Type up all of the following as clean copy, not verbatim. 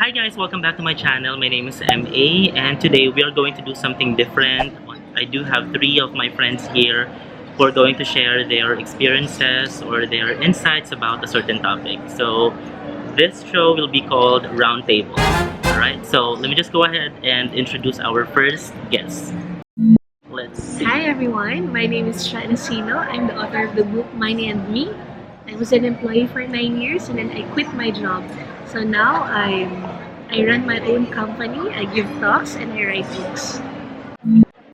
Hi guys, welcome back to my channel. My name is MA and today we are going to do something different. I do have three of my friends here who are going to share their experiences or their insights about a certain topic. So this show will be called Roundtable. Alright, so let me just go ahead and introduce our first guest. Let's see. Hi everyone, my name is Shana Sino. I'm the author of the book Money and Me. I was an employee for 9 years and then I quit my job. So now I run my own company, I give talks and I write books.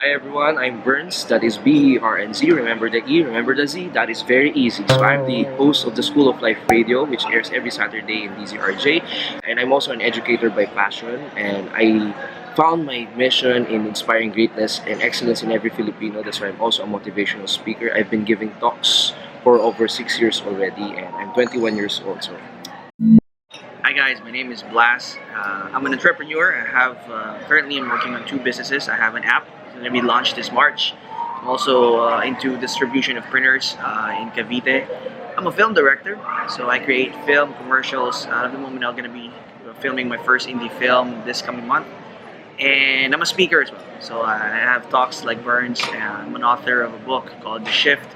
Hi everyone, I'm Burns, that is B-E-R-N-Z, remember the E, remember the Z, that is very easy. So I'm the host of the School of Life Radio, which airs every Saturday in DZRJ, and I'm also an educator by passion, and I found my mission in inspiring greatness and excellence in every Filipino. That's why I'm also a motivational speaker. I've been giving talks for over 6 years already, and I'm 21 years old. So Hi guys, my name is Blas. I'm an entrepreneur. Currently I'm working on two businesses. I have an app that's going to be launched this March. I'm also into distribution of printers in Cavite. I'm a film director, so I create film commercials. At the moment I'm going to be filming my first indie film this coming month. And I'm a speaker as well. So I have talks like Burns. I'm an author of a book called The Shift.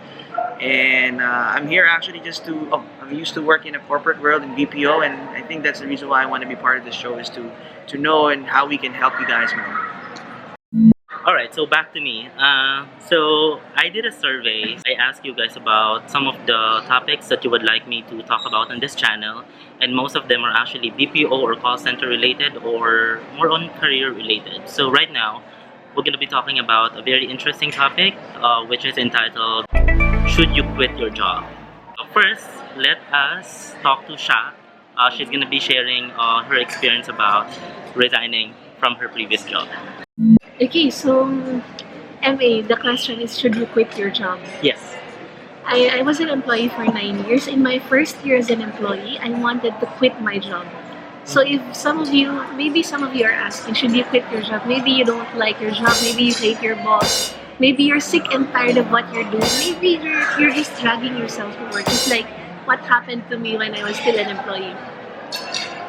And I'm here actually I'm used to work in a corporate world in BPO, and I think that's the reason why I want to be part of this show is to know and how we can help you guys more. Alright, so back to me. So I did a survey. I asked you guys about some of the topics that you would like me to talk about on this channel, and most of them are actually BPO or call center related or more on career related. So right now, we're going to be talking about a very interesting topic, which is entitled, Should You Quit Your Job? So first, let us talk to Sha. She's going to be sharing her experience about resigning from her previous job. Okay, so MA, the question is should you quit your job? Yes. I was an employee for 9 years. In my first year as an employee, I wanted to quit my job. So if maybe some of you are asking, should you quit your job? Maybe you don't like your job, maybe you hate your boss, maybe you're sick and tired of what you're doing, maybe you're just dragging yourself to work. It's like what happened to me when I was still an employee.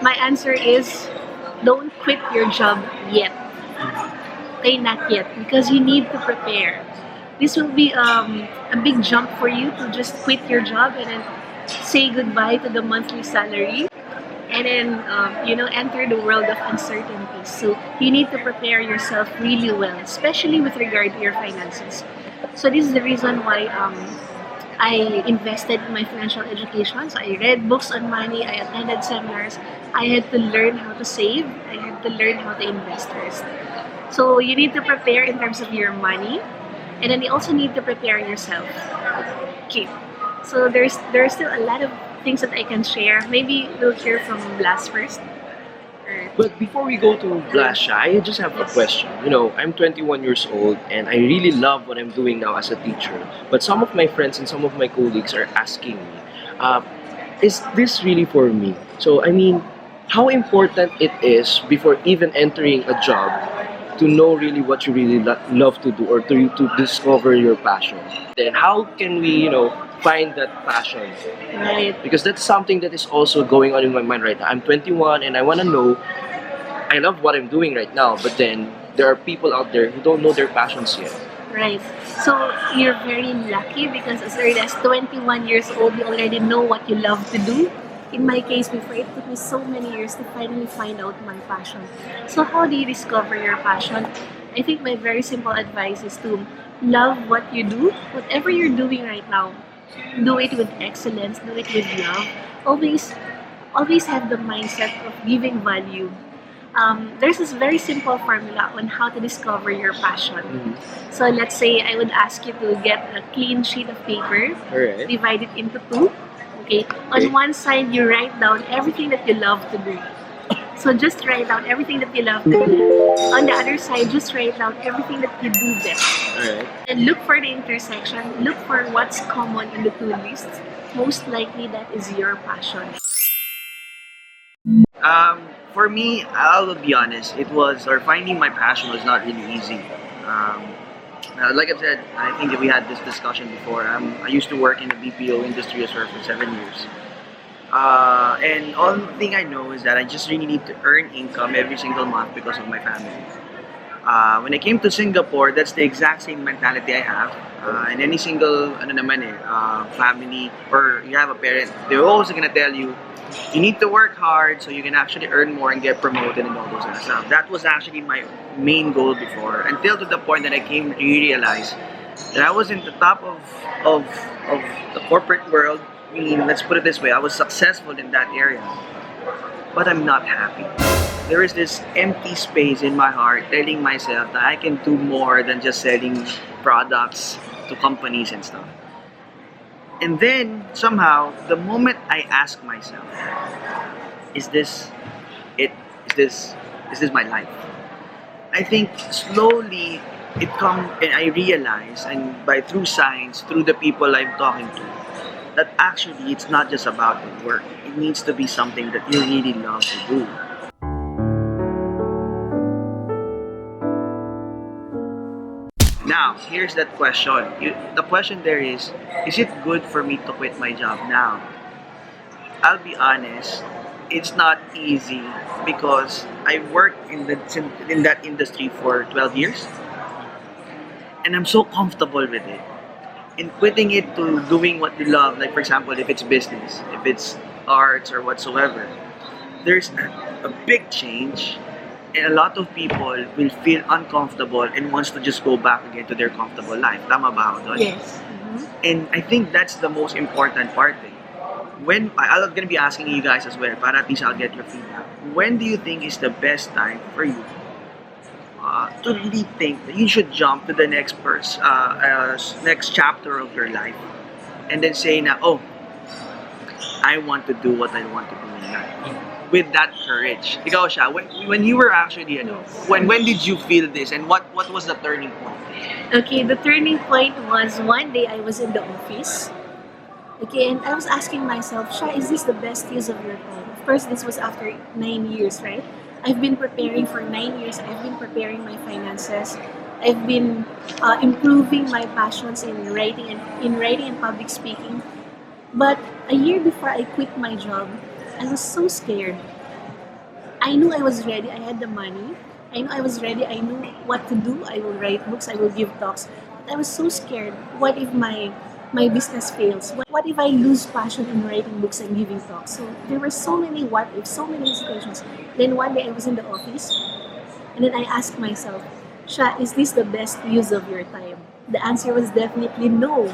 My answer is, don't quit your job yet. Okay, not yet, because you need to prepare. This will be a big jump for you to just quit your job and then say goodbye to the monthly salary and then enter the world of uncertainties. So you need to prepare yourself really well, especially with regard to your finances. So this is the reason why I invested in my financial education. So I read books on money, I attended seminars, I had to learn how to save, I had to learn how to invest first. So you need to prepare in terms of your money, and then you also need to prepare yourself. Okay. So there are still a lot of things that I can share. Maybe we'll hear from Blas first. but before we go to Blasha, I just have a question. I'm 21 years old and I really love what I'm doing now as a teacher. But some of my friends and some of my colleagues are asking me, is this really for me? So, I mean, how important it is before even entering a job to know really what you really love to do or to discover your passion. Then how can we, find that passion? Right. Because that's something that is also going on in my mind right now. I'm 21 and I want to know, I love what I'm doing right now, but then there are people out there who don't know their passions yet. Right. So you're very lucky because as early as 21 years old, you already know what you love to do. In my case, before, it took me so many years to finally find out my passion. So how do you discover your passion? I think my very simple advice is to love what you do. Whatever you're doing right now, do it with excellence, do it with love. Always have the mindset of giving value. There's this very simple formula on how to discover your passion. So let's say I would ask you to get a clean sheet of paper, Alright. divide it into two. Okay. On one side, you write down everything that you love to do. So just write down everything that you love to do. On the other side, just write down everything that you do best. Alright. And look for the intersection. Look for what's common in the two lists. Most likely, that is your passion. For me, I'll be honest, finding my passion was not really easy. Like I've said, I think that we had this discussion before. I used to work in the BPO industry as well for 7 years. And all thing I know is that I just really need to earn income every single month because of my family. When I came to Singapore, that's the exact same mentality I have. And any single family or you have a parent, they're always gonna tell you, you need to work hard so you can actually earn more and get promoted and all those kind of stuff. That was actually my main goal before, until to the point that I came to realize that I was in the top of the corporate world. I mean, let's put it this way, I was successful in that area, but I'm not happy. There is this empty space in my heart telling myself that I can do more than just selling products to companies and stuff. And then somehow, the moment I ask myself, is this it? Is this my life? I think slowly it come and I realize, and by through signs, through the people I'm talking to, that actually it's not just about the work. It needs to be something that you really love to do. Now, here's that question. The question there is it good for me to quit my job now? I'll be honest, it's not easy because I worked in that industry for 12 years and I'm so comfortable with it. In quitting it to doing what you love, like for example, if it's business, if it's arts or whatsoever, there's a big change and a lot of people will feel uncomfortable and wants to just go back again to their comfortable life. Tama ba ako doon? Yes. And I think that's the most important part. When I'm gonna be asking you guys as well, para at least I'll get your feedback. When do you think is the best time for you to really think that you should jump to the next chapter of your life, and then say na, oh, I want to do what I want to do in life. With that courage. Ikaw siya, when you were actually, when did you feel this and what was the turning point? Okay, the turning point was one day I was in the office. Okay, and I was asking myself, Sha, is this the best use of your time? Of course, this was after 9 years, right? I've been preparing for 9 years. I've been preparing my finances. I've been improving my passions in writing and public speaking. But a year before I quit my job, I was so scared. I knew I was ready. I had the money. I knew I was ready. I knew what to do. I will write books. I will give talks. But I was so scared. What if my business fails? What if I lose passion in writing books and giving talks? So there were so many what ifs, so many situations. Then one day I was in the office, and then I asked myself, Sha, is this the best use of your time? The answer was definitely no.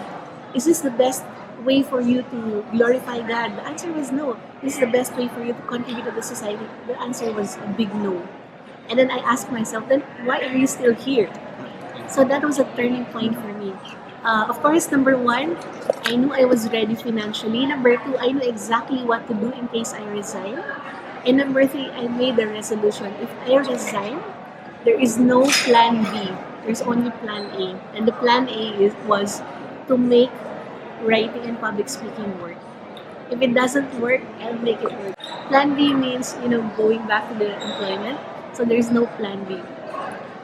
Is this the best way for you to glorify God? The answer was no. This is the best way for you to contribute to the society? The answer was a big no. And then I asked myself, then why are you still here? So that was a turning point for me. Of course, number one, I knew I was ready financially. Number two, I knew exactly what to do in case I resign. And number three, I made a resolution. If I resign, there is no plan B. There's only plan A. And the plan A was to make writing and public speaking work. If it doesn't work, I'll make it work. Plan B means, going back to the employment. So there's no plan B.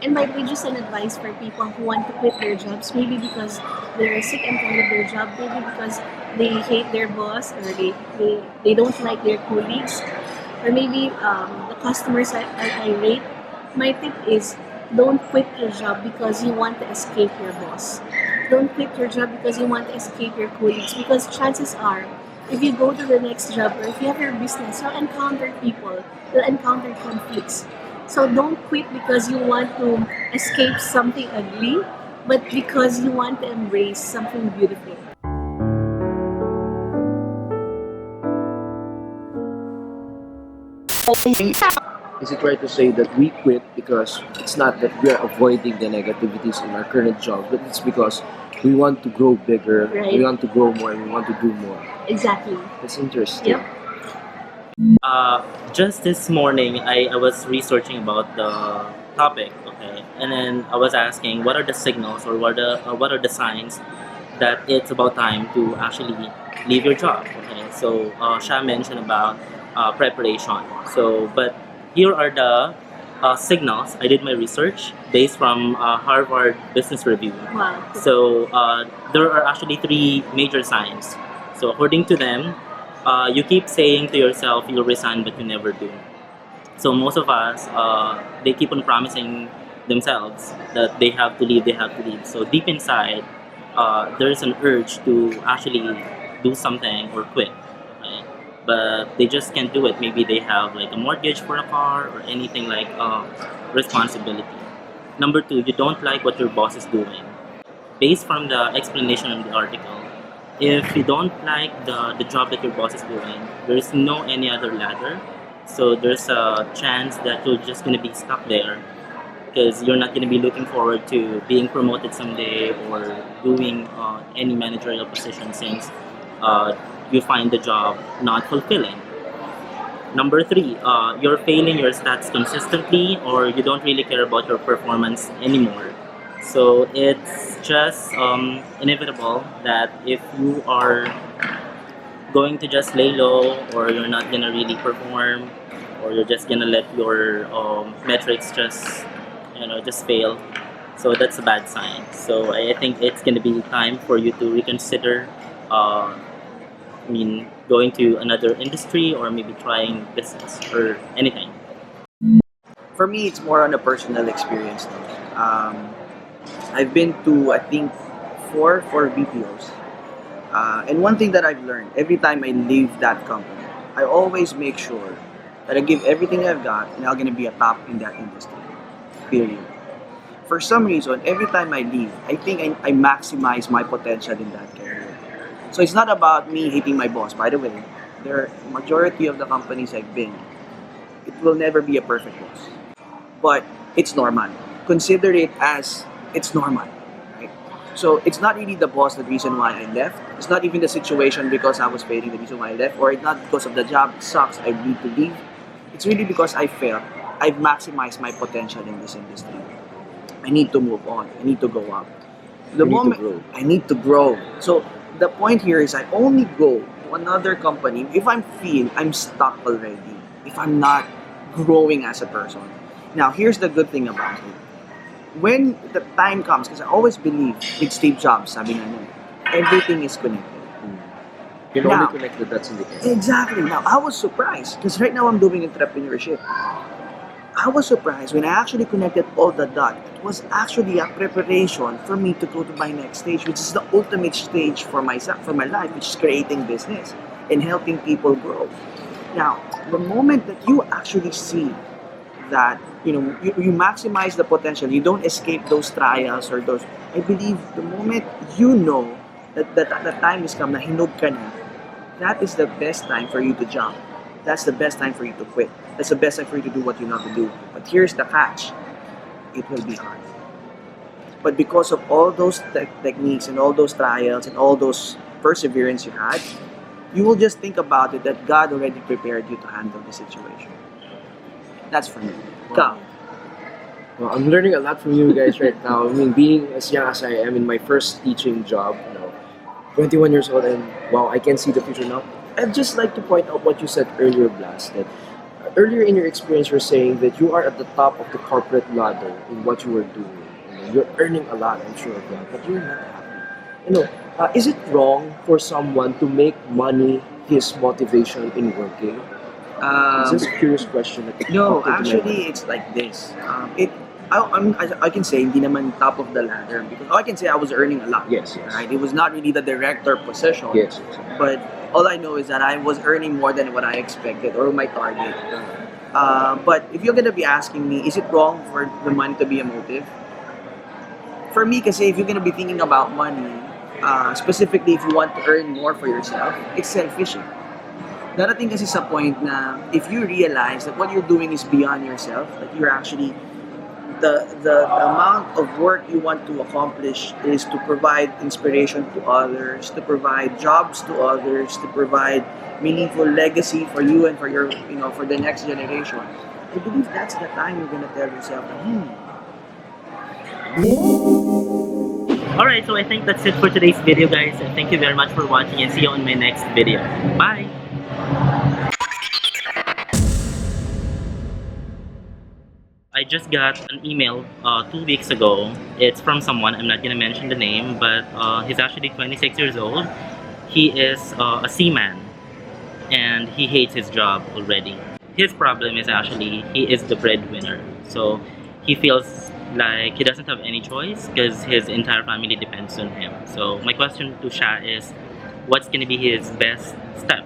And my way, just an advice for people who want to quit their jobs, maybe because they're sick and tired of their job, maybe because they hate their boss, or they don't like their colleagues, or maybe the customers are irate. My tip is, don't quit your job because you want to escape your boss. Don't quit your job because you want to escape your colleagues, because chances are, if you go to the next job or if you have your business, you'll encounter people, you'll encounter conflicts. So don't quit because you want to escape something ugly, but because you want to embrace something beautiful. Is it right to say that we quit because it's not that we are avoiding the negativities in our current job, but it's because we want to grow bigger, Right. we want to grow more, and we want to do more? Exactly. That's interesting. Yep. Just this morning, I was researching about the topic, okay, and then I was asking what are the signals or what are the signs that it's about time to actually leave your job, okay. So Sha mentioned about preparation. So, but here are the signals. I did my research based from Harvard Business Review. Wow. So there are actually three major signs. So according to them, you keep saying to yourself you'll resign, but you never do. So most of us, they keep on promising themselves that they have to leave. So deep inside, there's an urge to actually do something or quit, right? But they just can't do it. Maybe they have like a mortgage for a car or anything like responsibility. Number two, you don't like what your boss is doing. Based from the explanation in the article, if you don't like the job that your boss is doing, there's no any other ladder. So there's a chance that you're just going to be stuck there because you're not going to be looking forward to being promoted someday or doing any managerial position since uh, you find the job not fulfilling. Number three, you're failing your stats consistently or you don't really care about your performance anymore. So it's just inevitable that if you are going to just lay low or you're not gonna really perform or you're just gonna let your metrics just just fail, so that's a bad sign. So I think it's gonna be time for you to reconsider going to another industry or maybe trying business or anything. For me, it's more on a personal experience. Though. I've been to, I think, four BPOs. And one thing that I've learned, every time I leave that company, I always make sure that I give everything I've got and I'm going to be a top in that industry. Period. For some reason, every time I leave, I think I maximize my potential in that career. So it's not about me hating my boss. By the way, the majority of the companies I've been, it will never be a perfect boss. But it's normal. Consider it as it's normal. Right? So it's not really the boss the reason why I left. It's not even the situation because I was failing the reason why I left, or it's not because of the job it sucks I need to leave. It's really because I felt I've maximized my potential in this industry. I need to move on. I need to go up. The You need to moment grow. I need to grow. So the point here is I only go to another company if I'm feel I'm stuck already. If I'm not growing as a person. Now here's the good thing about it. When the time comes, because I always believe with Steve Jobs, sabi nga niya, everything is connected. You can Now- only connect the dots in the end. Exactly. Now, I was surprised because right now I'm doing entrepreneurship. I was surprised when I actually connected all the dots. It was actually a preparation for me to go to my next stage, which is the ultimate stage for myself, for my life, which is creating business and helping people grow. Now, the moment that you actually see that you maximize the potential, you don't escape those trials or those. I believe the moment you know that the time is come na hinog ka na, that is the best time for you to jump. That's the best time for you to quit. That's the best time for you to do what you know to do. But here's the catch: it will be hard. But because of all those techniques and all those trials and all those perseverance you had, you will just think about it that God already prepared you to handle the situation. That's for me. Ikaw. Well, I'm learning a lot from you guys right now. I mean, being as young as I am in my first teaching job, 21 years old, and wow, I can see the future now. I'd just like to point out what you said earlier, Blas, that earlier in your experience, you're saying that you are at the top of the corporate ladder in what you were doing. You're earning a lot, I'm sure of that, but you're not happy. Is it wrong for someone to make money his motivation in working? It's just a curious question. That No, popped into my actually, mind. it's like this. I can say hindi naman top of the ladder because I can say I was earning a lot. Yes, yes. Right? It was not really the director position. Yes. But all I know is that I was earning more than what I expected or my target. But if you're gonna be asking me, is it wrong for the money to be a motive? For me, kasi if you're gonna be thinking about money, specifically if you want to earn more for yourself, it's selfish. Darating kasi sa point na if you realize that what you're doing is beyond yourself, that you're actually the amount of work you want to accomplish is to provide inspiration to others, to provide jobs to others, to provide meaningful legacy for you and for your for the next generation. I believe that's the time you're gonna tell yourself, Alright, so I think that's it for today's video, guys. And thank you very much for watching and see you on my next video. Bye! I just got an email 2 weeks ago. It's from someone, I'm not gonna mention the name, but he's actually 26 years old. He is a seaman. and he hates his job already. His problem is actually he is the breadwinner, so he feels like he doesn't have any choice because his entire family depends on him. So my question to Sha is, what's gonna be his best step